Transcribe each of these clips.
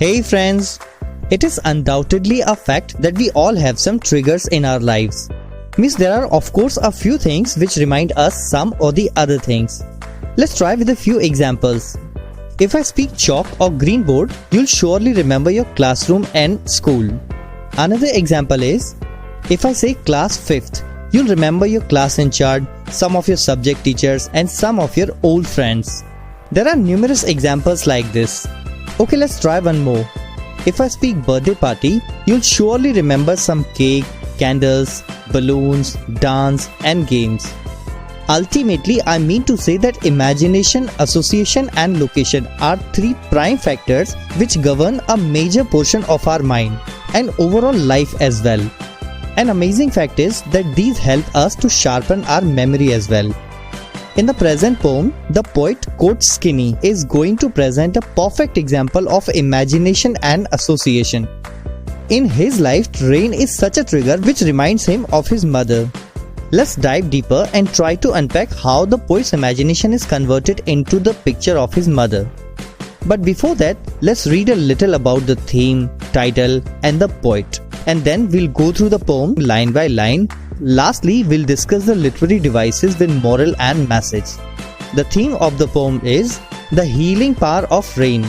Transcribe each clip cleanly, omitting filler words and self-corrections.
Hey friends, it is undoubtedly a fact that we all have some triggers in our lives. Means there are of course a few things which remind us some or the other things. Let's try with a few examples. If I speak chalk or green board, you'll surely remember your classroom and school. Another example is, if I say class 5th, you'll remember your class in charge, some of your subject teachers and some of your old friends. There are numerous examples like this. Okay, let's try one more. If I speak birthday party, you'll surely remember some cake, candles, balloons, dance and games. Ultimately, I mean to say that imagination, association and location are three prime factors which govern a major portion of our mind and overall life as well. An amazing fact is that these help us to sharpen our memory as well. In the present poem, the poet Coates Kenney is going to present a perfect example of imagination and association. In his life, rain is such a trigger which reminds him of his mother. Let's dive deeper and try to unpack how the poet's imagination is converted into the picture of his mother. But before that, let's read a little about the theme, title and the poet. And then we'll go through the poem line by line. Lastly, we'll discuss the literary devices with moral and message. The theme of the poem is the healing power of rain.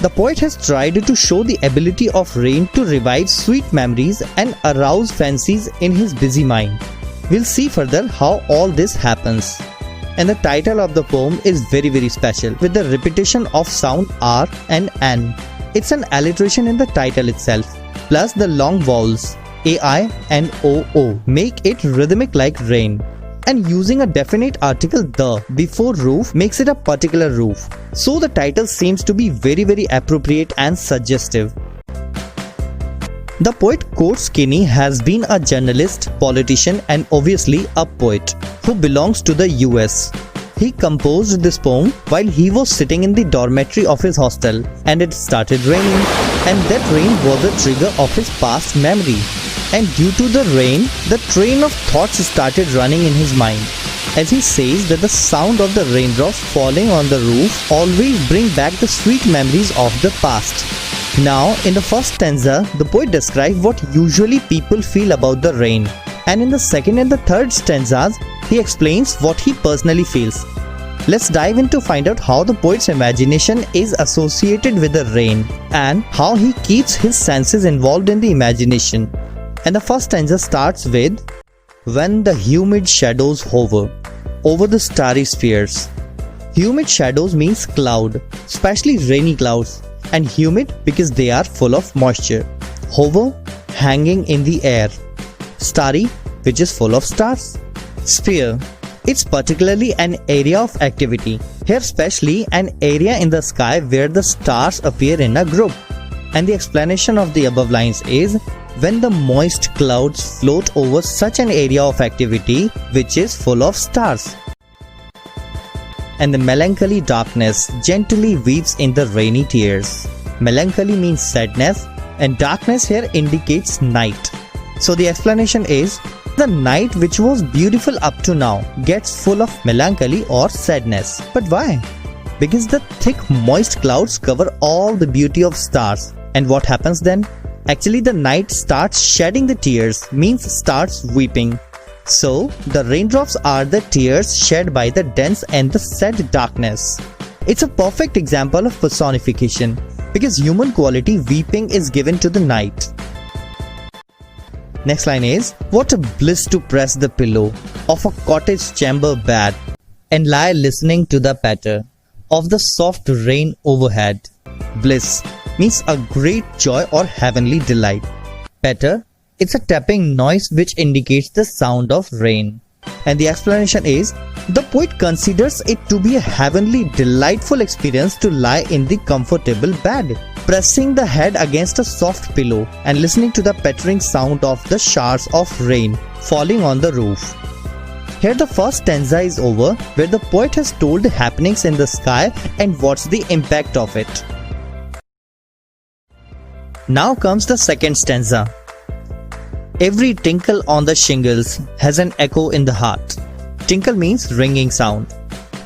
The poet has tried to show the ability of rain to revive sweet memories and arouse fancies in his busy mind. We'll see further how all this happens. And the title of the poem is very special with the repetition of sound R and N. It's an alliteration in the title itself, plus the long vowels AI and OO make it rhythmic like rain. And using a definite article the before roof makes it a particular roof. So the title seems to be very appropriate and suggestive. The poet Coates Kenney has been a journalist, politician and obviously a poet who belongs to the US. He composed this poem while he was sitting in the dormitory of his hostel and it started raining, and that rain was the trigger of his past memory. And due to the rain, the train of thoughts started running in his mind. As he says that the sound of the raindrops falling on the roof always bring back the sweet memories of the past. Now, in the first stanza, the poet describes what usually people feel about the rain. And in the second and the third stanzas, he explains what he personally feels. Let's dive in to find out how the poet's imagination is associated with the rain and how he keeps his senses involved in the imagination. And the first stanza starts with, when the humid shadows hover over the starry spheres. Humid shadows means cloud, especially rainy clouds, and humid because they are full of moisture. Hover, hanging in the air. Starry, which is full of stars. Sphere, it's particularly an area of activity. Here especially an area in the sky where the stars appear in a group. And the explanation of the above lines is, when the moist clouds float over such an area of activity which is full of stars. And the melancholy darkness gently weeps in the rainy tears. Melancholy means sadness and darkness here indicates night. So the explanation is, the night which was beautiful up to now gets full of melancholy or sadness. But why? Because the thick moist clouds cover all the beauty of stars. And what happens then? Actually, the night starts shedding the tears, means starts weeping. So, the raindrops are the tears shed by the dense and the sad darkness. It's a perfect example of personification, because human quality weeping is given to the night. Next line is, what a bliss to press the pillow of a cottage chamber bed and lie listening to the patter of the soft rain overhead. Bliss means a great joy or heavenly delight. Patter, it's a tapping noise which indicates the sound of rain. And the explanation is, the poet considers it to be a heavenly delightful experience to lie in the comfortable bed, pressing the head against a soft pillow and listening to the pattering sound of the showers of rain falling on the roof. Here the first stanza is over, where the poet has told the happenings in the sky and what's the impact of it. Now comes the second stanza. Every tinkle on the shingles has an echo in the heart. Tinkle means ringing sound.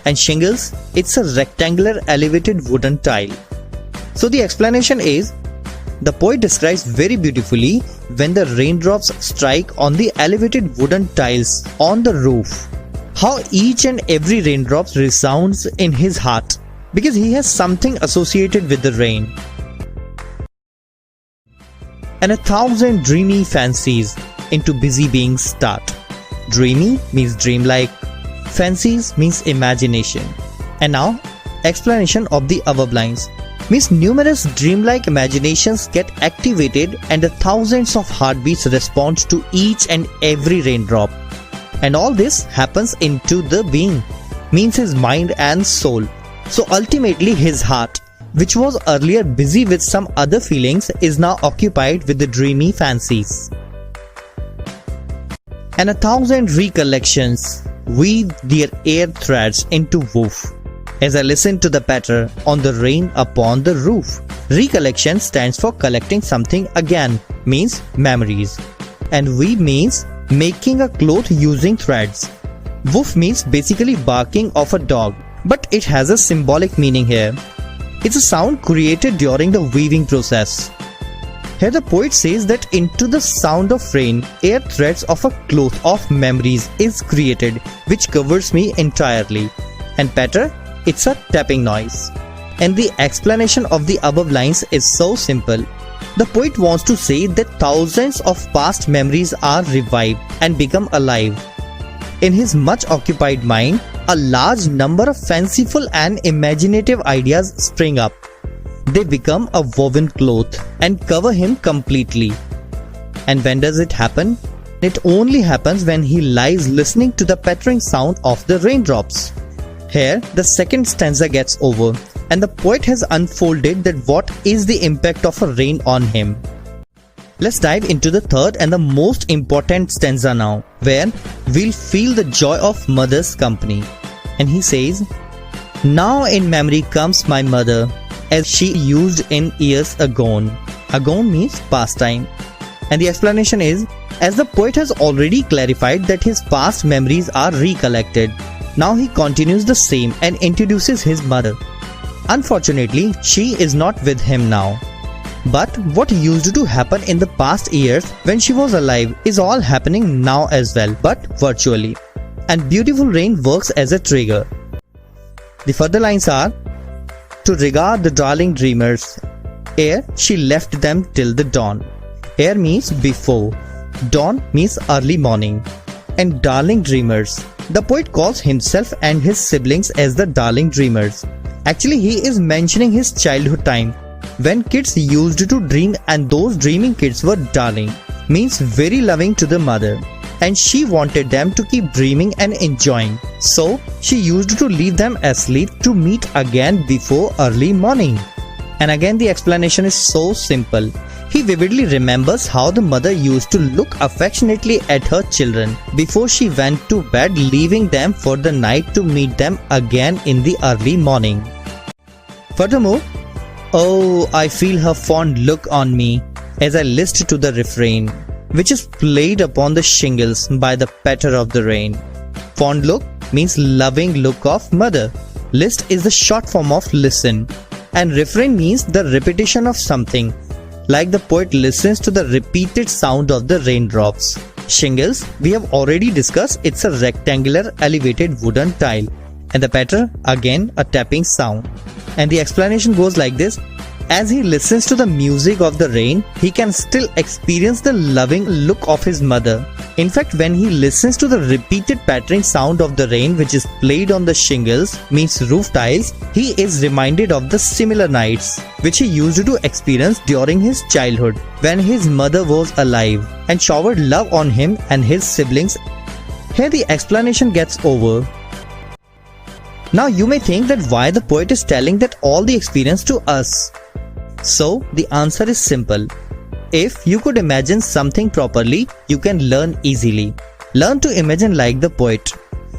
And shingles, it's a rectangular elevated wooden tile. So the explanation is, the poet describes very beautifully when the raindrops strike on the elevated wooden tiles on the roof, how each and every raindrop resounds in his heart because he has something associated with the rain. And 1,000 dreamy fancies into busy beings start. Dreamy means dreamlike, fancies means imagination. And now, explanation of the above lines. Means numerous dreamlike imaginations get activated and the thousands of heartbeats respond to each and every raindrop. And all this happens into the being, means his mind and soul. So ultimately his heart, which was earlier busy with some other feelings, is now occupied with the dreamy fancies. And 1,000 recollections weave their air threads into woof. As I listen to the patter on the rain upon the roof. Recollection stands for collecting something again, means memories. And weave means making a cloth using threads. Woof means basically barking of a dog, but it has a symbolic meaning here. It's a sound created during the weaving process. Here the poet says that into the sound of rain, air threads of a cloth of memories is created, which covers me entirely. And patter, it's a tapping noise. And the explanation of the above lines is so simple. The poet wants to say that thousands of past memories are revived and become alive. In his much occupied mind, a large number of fanciful and imaginative ideas spring up. They become a woven cloth and cover him completely. And when does it happen? It only happens when he lies listening to the pattering sound of the raindrops. Here, the second stanza gets over, and the poet has unfolded that what is the impact of a rain on him. Let's dive into the third and the most important stanza now, where we'll feel the joy of mother's company. And he says, "Now in memory comes my mother, as she used in years agone." Agone means past time. And the explanation is, as the poet has already clarified that his past memories are recollected, now he continues the same and introduces his mother. Unfortunately, she is not with him now. But what used to happen in the past years when she was alive is all happening now as well, but virtually. And beautiful rain works as a trigger. The further lines are, "To regard the darling dreamers, ere she left them till the dawn." Ere means before, dawn means early morning. And darling dreamers, the poet calls himself and his siblings as the darling dreamers. Actually, he is mentioning his childhood time, when kids used to dream, and those dreaming kids were darling, means very loving to the mother. And she wanted them to keep dreaming and enjoying. So, she used to leave them asleep to meet again before early morning. And again the explanation is so simple. He vividly remembers how the mother used to look affectionately at her children before she went to bed, leaving them for the night to meet them again in the early morning. Furthermore, "Oh, I feel her fond look on me as I list to the refrain, which is played upon the shingles by the patter of the rain." Fond look means loving look of mother. List is the short form of listen. And refrain means the repetition of something. Like the poet listens to the repeated sound of the raindrops. Shingles, we have already discussed, it's a rectangular elevated wooden tile. And the patter, again a tapping sound. And the explanation goes like this. As he listens to the music of the rain, he can still experience the loving look of his mother. In fact, when he listens to the repeated pattering sound of the rain which is played on the shingles, means roof tiles, he is reminded of the similar nights which he used to experience during his childhood when his mother was alive and showered love on him and his siblings. Here the explanation gets over. Now you may think that why the poet is telling that all the experience to us. So the answer is simple. If you could imagine something properly, you can learn easily. Learn to imagine like the poet.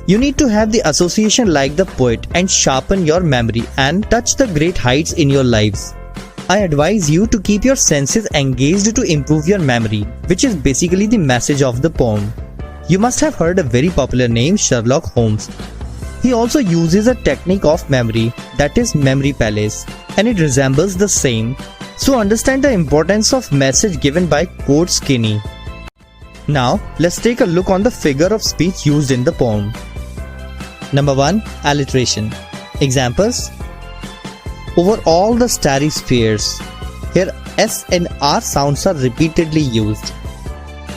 You need to have the association like the poet and sharpen your memory and touch the great heights in your lives. I advise you to keep your senses engaged to improve your memory, which is basically the message of the poem. You must have heard a very popular name, Sherlock Holmes. He also uses a technique of memory, that is memory palace, and it resembles the same. So understand the importance of message given by Coates Kenney. Now let's take a look on the figure of speech used in the poem. Number 1. Alliteration. Examples: over all the starry spheres. Here S and R sounds are repeatedly used.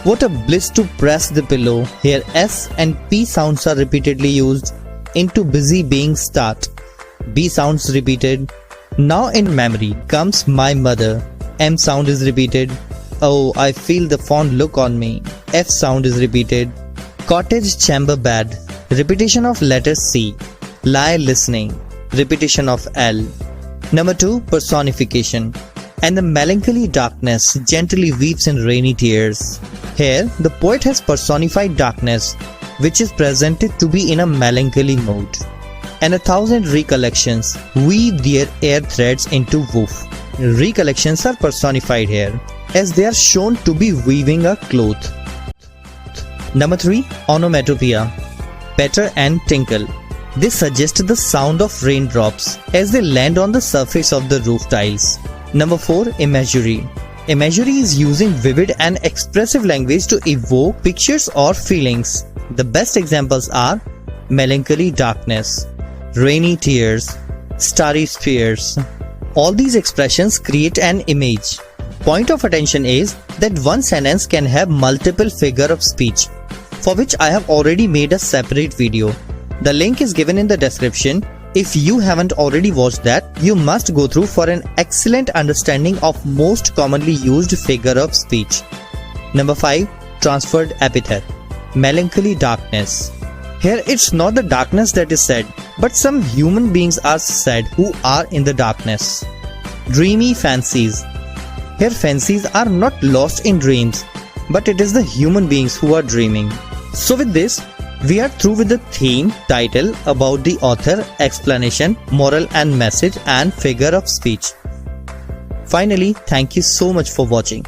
What a bliss to press the pillow. Here S and P sounds are repeatedly used. Into busy being start. B sounds repeated. Now in memory comes my mother. M sound is repeated. Oh, I feel the fond look on me. F sound is repeated. Cottage chamber bed. Repetition of letter C. Lie listening. Repetition of L. Number 2. Personification. And the melancholy darkness gently weeps in rainy tears. Here the poet has personified darkness, which is presented to be in a melancholy mood. And 1,000 recollections weave their air threads into woof. Recollections are personified here, as they are shown to be weaving a cloth. Number 3. Onomatopoeia. Patter and tinkle. They suggest the sound of raindrops as they land on the surface of the roof tiles. Number 4. Imagery. Imagery is using vivid and expressive language to evoke pictures or feelings. The best examples are melancholy darkness, rainy tears, starry spheres. All these expressions create an image. Point of attention is that one sentence can have multiple figures of speech, for which I have already made a separate video. The link is given in the description. If you haven't already watched that, you must go through for an excellent understanding of most commonly used figure of speech. Number 5. Transferred epithet. Melancholy darkness. Here it's not the darkness that is said, but some human beings are said who are in the darkness. Dreamy fancies. Here fancies are not lost in dreams, but it is the human beings who are dreaming. So with this, we are through with the theme, title, about the author, explanation, moral and message, and figure of speech. Finally, thank you so much for watching.